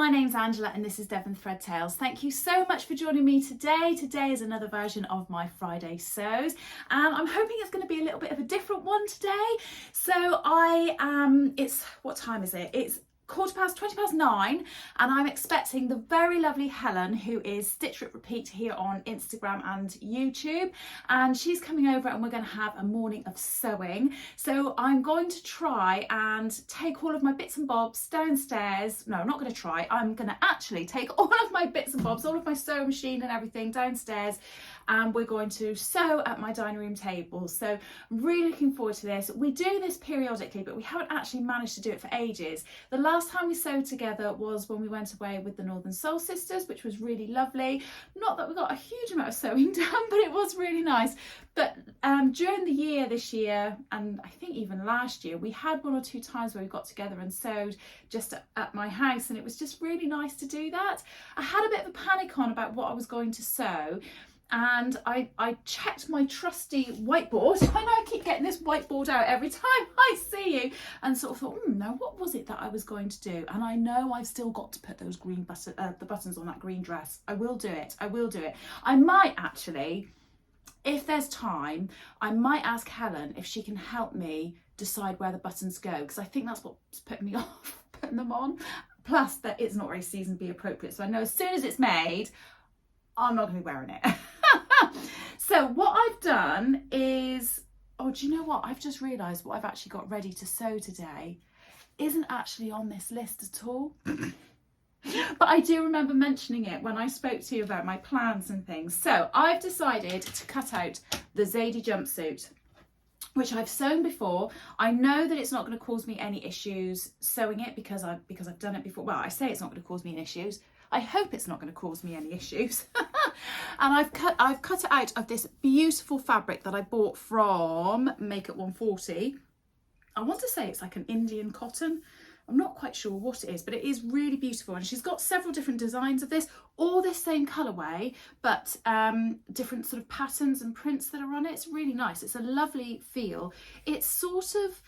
my name's Angela and this is Devon Thread Tales. Thank you so much for joining me today. Today is another version of my Friday sews and I'm hoping it's going to be a little bit of a different one today. So it's, what time is it? It's 9:15 and I'm expecting the very lovely Helen, who is Stitch Rip Repeat here on Instagram and YouTube, and she's coming over and we're going to have a morning of sewing. So I'm going to try and take all of my bits and bobs downstairs. No, I'm not going to try. I'm going to actually take all of my bits and bobs, all of my sewing machine and everything downstairs, and we're going to sew at my dining room table. So I'm really looking forward to this. We do this periodically, but we haven't actually managed to do it for ages. The last time we sewed together was when we went away with the Northern Soul Sisters, which was really lovely. Not that we got a huge amount of sewing done, but it was really nice. But during the year this year, and I think even last year, we had one or two times where we got together and sewed just at my house, and it was just really nice to do that. I had a bit of a panic on about what I was going to sew, and I checked my trusty whiteboard. I know I keep getting this whiteboard out every time I see you, and sort of thought, now what was it that I was going to do? And I know I've still got to put those green the buttons on that green dress. I will do it. I will do it. I might actually, if there's time, I might ask Helen if she can help me decide where the buttons go, because I think that's what's putting me off putting them on. Plus that it's not very seasonally appropriate. So I know as soon as it's made, I'm not going to be wearing it. So what I've done is, oh, do you know what? I've just realised what I've actually got ready to sew today isn't actually on this list at all. But I do remember mentioning it when I spoke to you about my plans and things. So I've decided to cut out the Zadie jumpsuit, which I've sewn before. I know that it's not going to cause me any issues sewing it because I've done it before. Well, I say it's not going to cause me any issues. I hope it's not going to cause me any issues. And I've cut it out of this beautiful fabric that I bought from Makeup 140. I want to say it's like an Indian cotton. I'm not quite sure what it is, but it is really beautiful. And she's got several different designs of this, all this same colourway, but different sort of patterns and prints that are on it. It's really nice. It's a lovely feel. It's sort of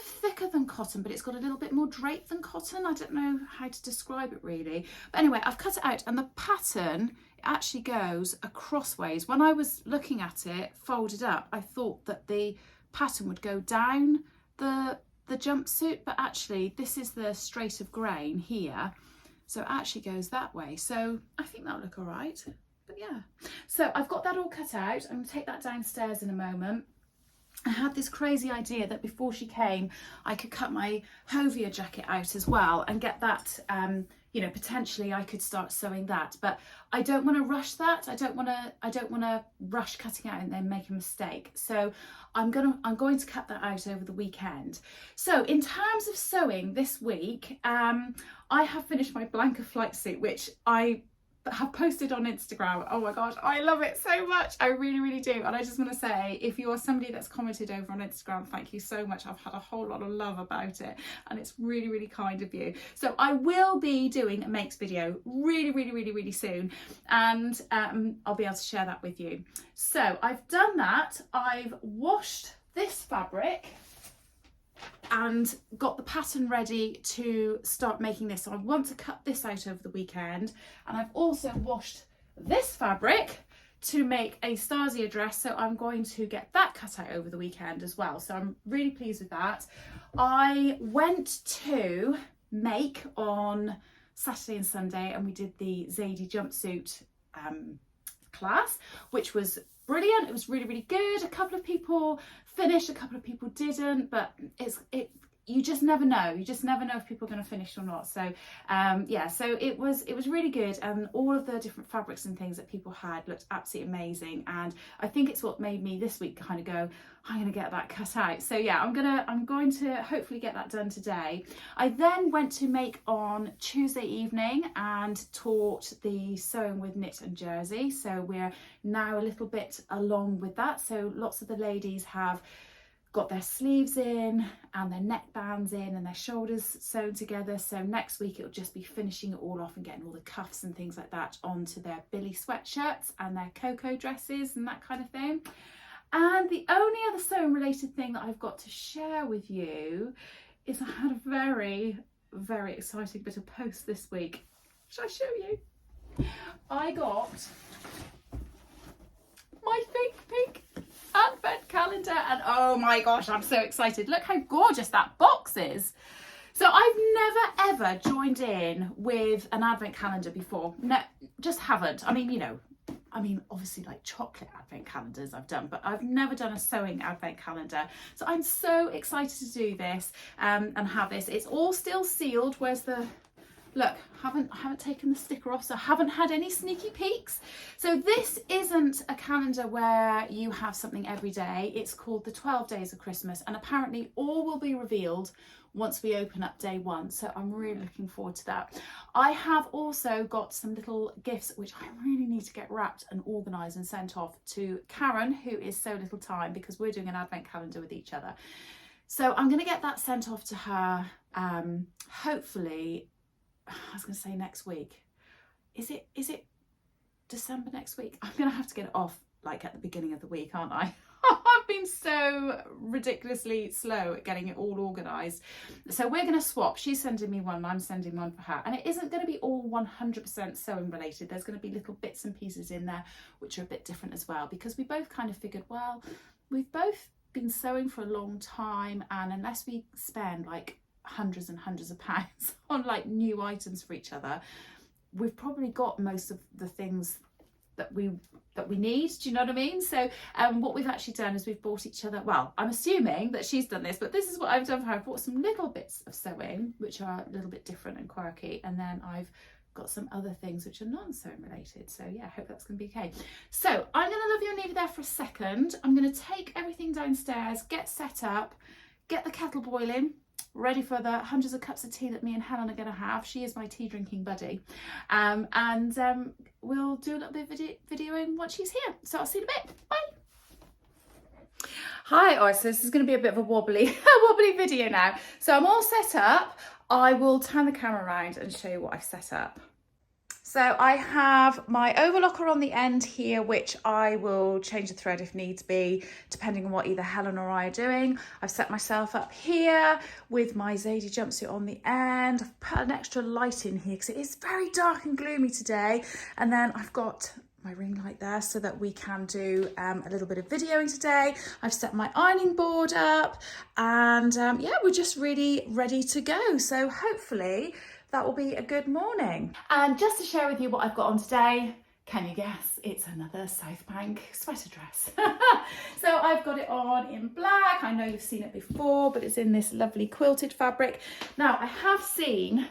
thicker than cotton, but it's got a little bit more drape than cotton. I don't know how to describe it really. But anyway, I've cut it out, and the pattern actually goes crossways. When I was looking at it folded up, I thought that the pattern would go down the jumpsuit, but actually this is the straight of grain here, so it actually goes that way. So I think that'll look all right. But yeah, so I've got that all cut out. I'm going to take that downstairs in a moment. I had this crazy idea that before she came, I could cut my Hovia jacket out as well and get that, you know, potentially I could start sewing that, but I don't want to rush that. I don't want to rush cutting out and then make a mistake. So I'm going to cut that out over the weekend. So in terms of sewing this week, I have finished my Blanca flight suit, which I have posted on Instagram. Oh my gosh, I love it so much. I really, really do. And I just want to say, if you are somebody that's commented over on Instagram, thank you so much. I've had a whole lot of love about it and it's really, really kind of you. So I will be doing a makes video really, really, really, really soon, and I'll be able to share that with you. So I've done that. I've washed this fabric and got the pattern ready to start making this. So I want to cut this out over the weekend, and I've also washed this fabric to make a Stasia dress, so I'm going to get that cut out over the weekend as well. So I'm really pleased with that. I went to Make on Saturday and Sunday and we did the Zadie jumpsuit class, which was brilliant. It was really, really good. A couple of people finished, a couple of people didn't, but you just never know. You just never know if people are going to finish or not. So yeah, so it was really good, and all of the different fabrics and things that people had looked absolutely amazing, and I think it's what made me this week kind of go, I'm going to get that cut out. So yeah, I'm going to hopefully get that done today. I then went to Make on Tuesday evening and taught the sewing with knit and jersey, so we're now a little bit along with that. So lots of the ladies have got their sleeves in and their neck bands in and their shoulders sewn together. So next week it'll just be finishing it all off and getting all the cuffs and things like that onto their Billy sweatshirts and their cocoa dresses and that kind of thing. And the only other sewing related thing that I've got to share with you is I had a very very exciting bit of post this week. Shall I show you? I got my pink advent calendar, and oh my gosh, I'm so excited. Look how gorgeous that box is. So I've never ever joined in with an advent calendar before. No, just haven't. I mean, you know, obviously like chocolate advent calendars I've done, but I've never done a sewing advent calendar. So I'm so excited to do this and have this. It's all still sealed. Where's the, look, I haven't taken the sticker off, so I haven't had any sneaky peeks. So this isn't a calendar where you have something every day. It's called the 12 Days of Christmas, and apparently all will be revealed once we open up day one. So I'm really looking forward to that. I have also got some little gifts which I really need to get wrapped and organised and sent off to Karen, who is so little time, because we're doing an advent calendar with each other. So I'm going to get that sent off to her, hopefully, I was going to say next week. Is it December next week? I'm going to have to get it off like at the beginning of the week, aren't I? I've been so ridiculously slow at getting it all organised. So we're going to swap. She's sending me one and I'm sending one for her. And it isn't going to be all 100% sewing related. There's going to be little bits and pieces in there which are a bit different as well, because we both kind of figured, well, we've both been sewing for a long time, and unless we spend like hundreds and hundreds of pounds on like new items for each other, we've probably got most of the things that we need. Do you know what I mean? So what we've actually done is we've bought each other, well, I'm assuming that she's done this, but this is what I've done for her. I've bought some little bits of sewing which are a little bit different and quirky, and then I've got some other things which are non-sewing related. So yeah, I hope that's going to be okay. So I'm going to love you and leave you there for a second. I'm going to take everything downstairs, get set up, get the kettle boiling, ready for the hundreds of cups of tea that me and Helen are going to have. She is my tea drinking buddy. We'll do a little bit of videoing once she's here. So I'll see you in a bit. Bye. Hi, so this is going to be a bit of a wobbly video now. So I'm all set up. I will turn the camera around and show you what I've set up. So I have my overlocker on the end here, which I will change the thread if needs be, depending on what either Helen or I are doing. I've set myself up here with my Zadie jumpsuit on the end. I've put an extra light in here because it is very dark and gloomy today. And then I've got my ring light there so that we can do a little bit of videoing today. I've set my ironing board up, and yeah, we're just really ready to go. So hopefully that will be a good morning. And just to share with you what I've got on today, can you guess? It's another South Bank sweater dress. So I've got it on in black. I know you've seen it before, but it's in this lovely quilted fabric. Now I have seen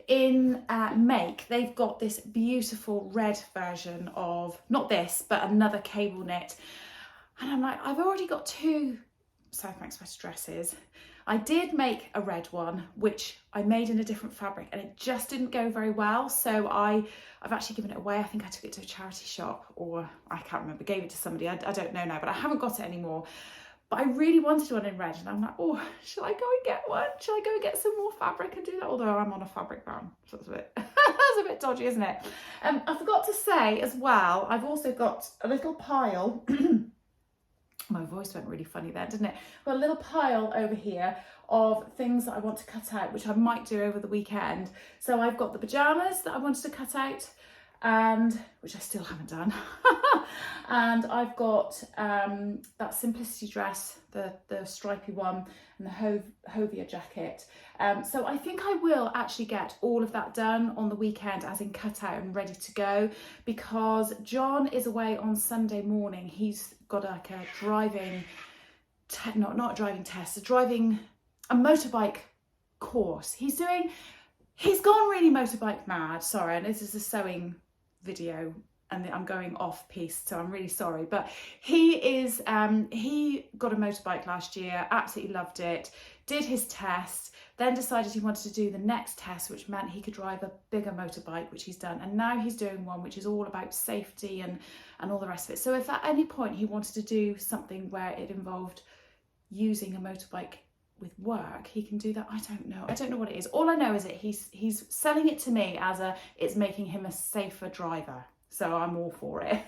in Make, they've got this beautiful red version of, not this, but another cable knit. And I'm like, I've already got two South Bank sweater dresses. I did make a red one, which I made in a different fabric, and it just didn't go very well. So I've actually given it away. I think I took it to a charity shop, or I can't remember, gave it to somebody. I don't know now, but I haven't got it anymore. But I really wanted one in red, and I'm like, oh, shall I go and get one? Shall I go and get some more fabric and do that? Although I'm on a fabric ban, so that's a bit, that's a bit dodgy, isn't it? I forgot to say as well, I've also got a little pile. My voice went really funny there, didn't it? Got a little pile over here of things that I want to cut out, which I might do over the weekend. So I've got the pyjamas that I wanted to cut out, and which I still haven't done. And I've got that simplicity dress, the stripy one, and the Hovia jacket. So I think I will actually get all of that done on the weekend, as in cut out and ready to go, because John is away on Sunday morning. He's got like a driving, not a driving test, a motorbike course. He's gone really motorbike mad. Sorry, and this is a sewing video and I'm going off piece, so I'm really sorry. But he got a motorbike last year, absolutely loved it, did his test, then decided he wanted to do the next test, which meant he could drive a bigger motorbike, which he's done. And now he's doing one which is all about safety and all the rest of it. So if at any point he wanted to do something where it involved using a motorbike with work, he can do that. I don't know what it is. All I know is that he's selling it to me as it's making him a safer driver. So I'm all for it.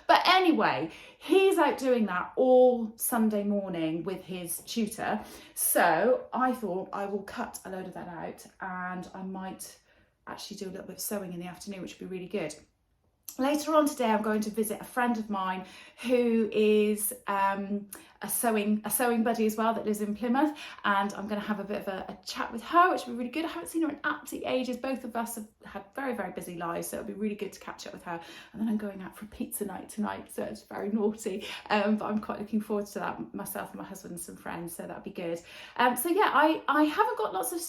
But anyway, he's out doing that all Sunday morning with his tutor. So I thought I will cut a load of that out, and I might actually do a little bit of sewing in the afternoon, which would be really good. Later on today, I'm going to visit a friend of mine who is a sewing buddy as well, that lives in Plymouth, and I'm going to have a bit of a chat with her, which will be really good. I haven't seen her in absolutely ages. Both of us have had very, very busy lives, so it'll be really good to catch up with her. And then I'm going out for pizza night tonight, so it's very naughty, but I'm quite looking forward to that, myself and my husband and some friends, so that'll be good. So yeah, I haven't got lots of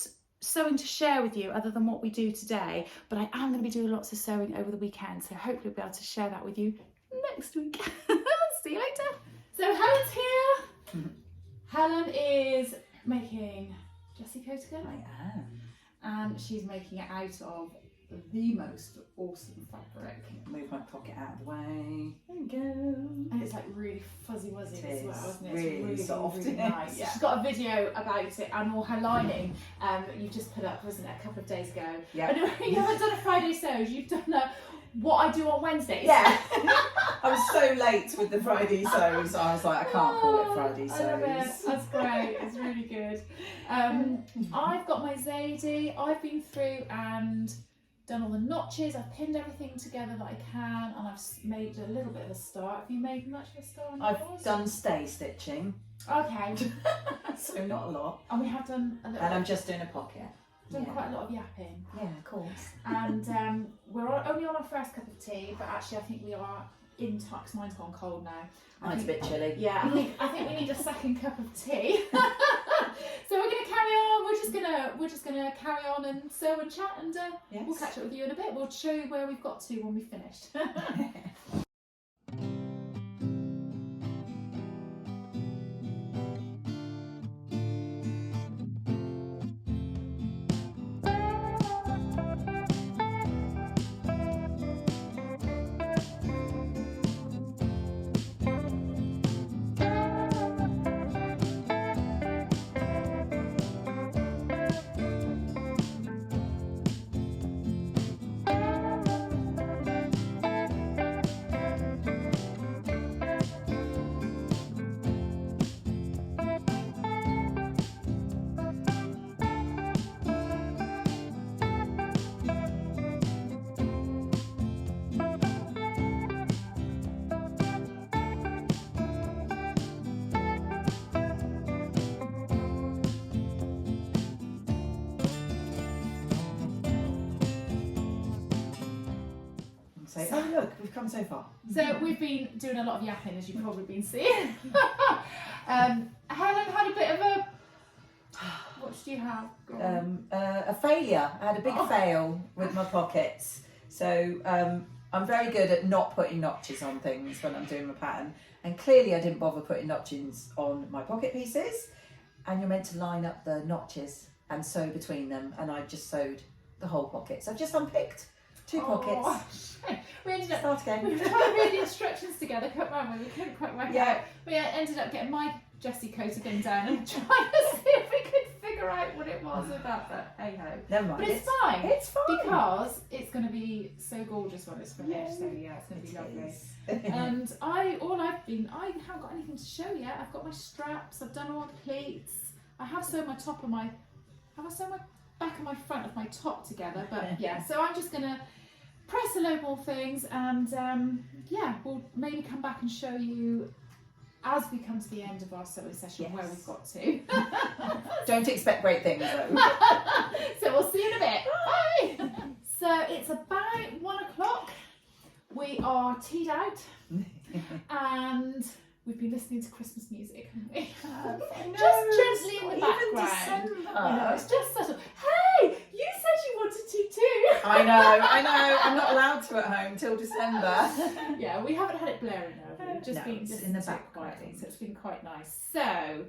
sewing to share with you other than what we do today, but I am going to be doing lots of sewing over the weekend, so hopefully I'll be able to share that with you next week. See you later. So Helen's here. Helen is making Jessie Coatagan. I am. And she's making it out of the most awesome fabric. Move my pocket out of the way. There you go. And it's like really fuzzy wuzzy as well, isn't it? It's really soft. Really nice. Yeah. She's got a video about it and all her lining. You just put up, wasn't it, a couple of days ago? Yeah. You haven't done a Friday sews. You've done a what I do on Wednesdays. Yeah. I was so late with the Friday sews. I was like, I can't call it Friday sews. I love it. That's great. It's really good. I've got my Zadie. I've been through and done all the notches. I've pinned everything together that I can, and I've made a little bit of a star. Have you made much of a star on yours? I've done stay stitching. Okay. So not a lot. And we have done a little And I'm just doing a pocket. Done quite a lot of yapping. Yeah, of course. And we're only on our first cup of tea, but actually I think we are in touch. Mine's gone cold now. Mine's a bit chilly. Yeah, I think we need a second cup of tea. So we're gonna carry on. We're just gonna carry on and sew and chat, and we'll catch up with you in a bit. We'll show you where we've got to when we've finished. Oh look, we've come so far. So we've been doing a lot of yapping, as you've probably been seeing. Helen had a bit of a... What did you have? A failure. I had a big fail with my pockets. So I'm very good at not putting notches on things when I'm doing my pattern. And clearly I didn't bother putting notches on my pocket pieces. And you're meant to line up the notches and sew between them. And I just sewed the whole pocket. So I've just unpicked 2 pockets. We ended up Start again. We were trying to read the instructions together, we couldn't quite work out. We ended up getting my Jessie Coatagan down and trying to see if we could figure out what it was about, but hey ho. Never mind. But it's fine. It's fine. Because it's going to be so gorgeous when it's finished. So yeah, it's going to be lovely. And I haven't got anything to show yet. I've got my straps, I've done all the pleats. I have sewn my back and my front of my top together, but yeah, so I'm just gonna press a load more things, and we'll maybe come back and show you as we come to the end of our sewing session where we've got to. Don't expect great things though. So we'll see you in a bit. Bye. So it's about 1 o'clock. We are teed out and we've been listening to Christmas music, haven't we? Just gently in the background. I know, it's just subtle. Hey, you said you wanted to too. I know. I'm not allowed to at home till December. Yeah, we haven't had it blaring though. We've just been in the background, so it's been quite nice. So,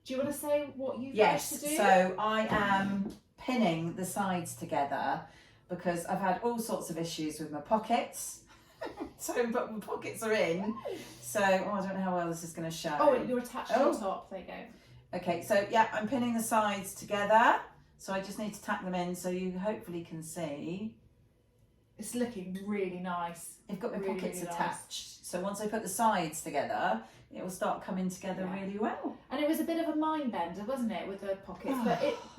do you want to say what you've managed to do? So I am pinning the sides together because I've had all sorts of issues with my pockets. But my pockets are in, so I don't know how well this is going to show. Oh, you're attached to the top. There you go. Okay, so yeah, I'm pinning the sides together, so I just need to tack them in so you hopefully can see. It's looking really nice. I've got my pockets attached, So once I put the sides together, it will start coming together really well. And it was a bit of a mind bender, wasn't it, with the pockets?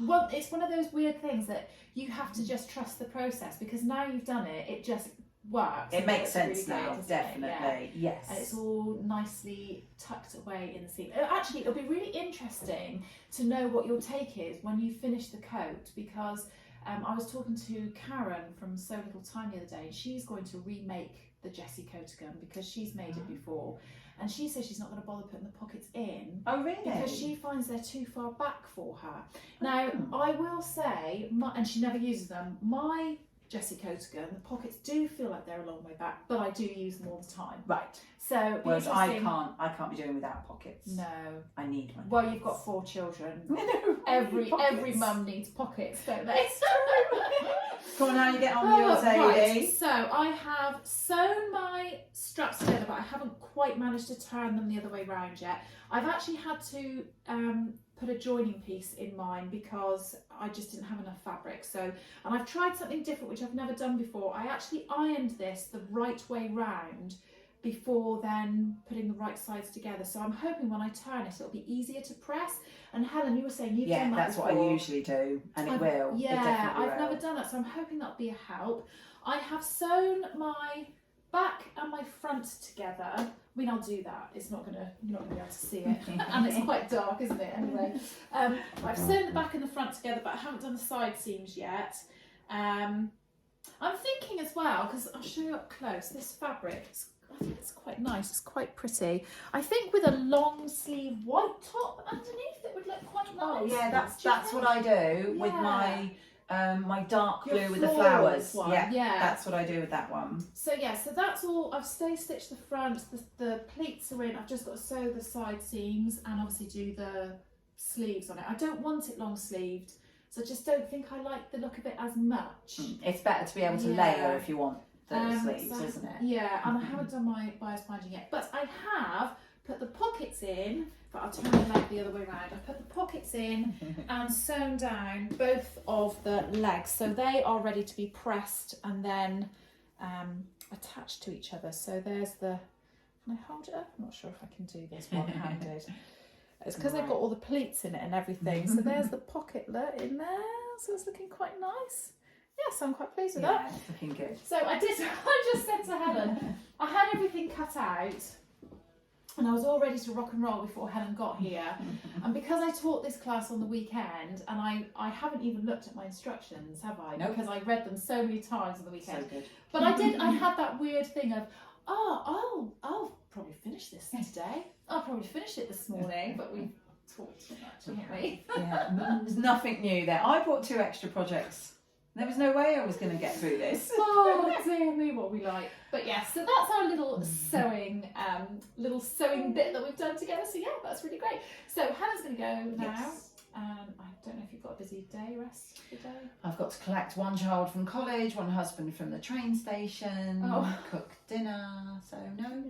But it's one of those weird things that you have to just trust the process, because now you've done it, it just works. It makes sense really now, great, definitely. Yes. And it's all nicely tucked away in the seam. Actually, it'll be really interesting to know what your take is when you finish the coat, because I was talking to Karen from So Little Time the other day. She's going to remake the Jessie Coatagan because she's made it before, and she says she's not going to bother putting the pockets in. Oh, really? Because she finds they're too far back for her. Now, I will say, and she never uses them, my Jessie Coatagan, the pockets do feel like they're a long way back, but I do use them all the time. Right. So whereas I can't be doing without pockets. No. I need my pockets. Well, you've got 4 children. Every Every mum needs pockets, don't they? Come on, how you get on with yours, Zadie? Right. So I have sewn my straps together, but I haven't quite managed to turn them the other way round yet. I've actually had to put a joining piece in mine because I just didn't have enough fabric. So, and I've tried something different which I've never done before. I actually ironed this the right way round before then putting the right sides together. So I'm hoping when I turn it, it'll be easier to press. And Helen, you were saying you've done that that's before. what I usually do, and it will. Yeah, I've never done that, so I'm hoping that'll be a help. I have sewn my back and my front together. I mean, I'll do that. You're not gonna be able to see it, and it's quite dark, isn't it? Anyway, I've sewn the back and the front together, but I haven't done the side seams yet. I'm thinking as well, because I'll show you up close. This fabric, I think it's quite nice. It's quite pretty. I think with a long sleeve white top underneath, it would look quite nice. Oh yeah, that's what I do with my my dark blue with the flowers. One. Yeah, that's what I do with that one. So yeah, so that's all. I've stitched the front. The pleats are in. I've just got to sew the side seams and obviously do the sleeves on it. I don't want it long sleeved, so I just don't think I like the look of it as much. It's better to be able to layer if you want the sleeves, so, isn't it? Yeah, and I haven't done my bias binding yet, but I have put the pockets in, but I'll turn the leg the other way around. I've put the pockets in and sewn down both of the legs, so they are ready to be pressed and then attached to each other. So there's the, can I hold it up? I'm not sure if I can do this one-handed. It's because they've got all the pleats in it and everything. So there's the pocketlet in there, so it's looking quite nice. Yes, I'm quite pleased with that. It's looking good. So I just said to Helen, I had everything cut out and I was all ready to rock and roll before Helen got here. And because I taught this class on the weekend, and I haven't even looked at my instructions, have I? Nope. Because I read them so many times on the weekend. So good. But I had that weird thing of, I'll probably finish this today. I'll probably finish it this morning, but we talked too much, haven't we? Yeah, there's nothing new there. I brought 2 extra projects. There was no way I was going to get through this. Oh dear me, what we like. But yeah, so that's our little sewing bit that we've done together. So yeah, that's really great. So Helen's going to go now. Yes. I don't know if you've got a busy day, rest of the day. I've got to collect 1 child from college, 1 husband from the train station, cook dinner. So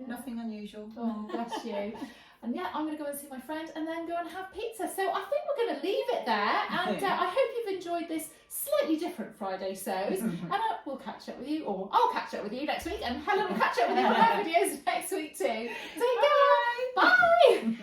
nothing unusual. Oh, bless you. And yeah, I'm going to go and see my friend and then go and have pizza. So I think we're going to leave it there. And I hope you've enjoyed this slightly different Friday Sews. And we'll catch up with you, or I'll catch up with you next week. And Helen will catch up with you on our videos next week too. Take care. Bye.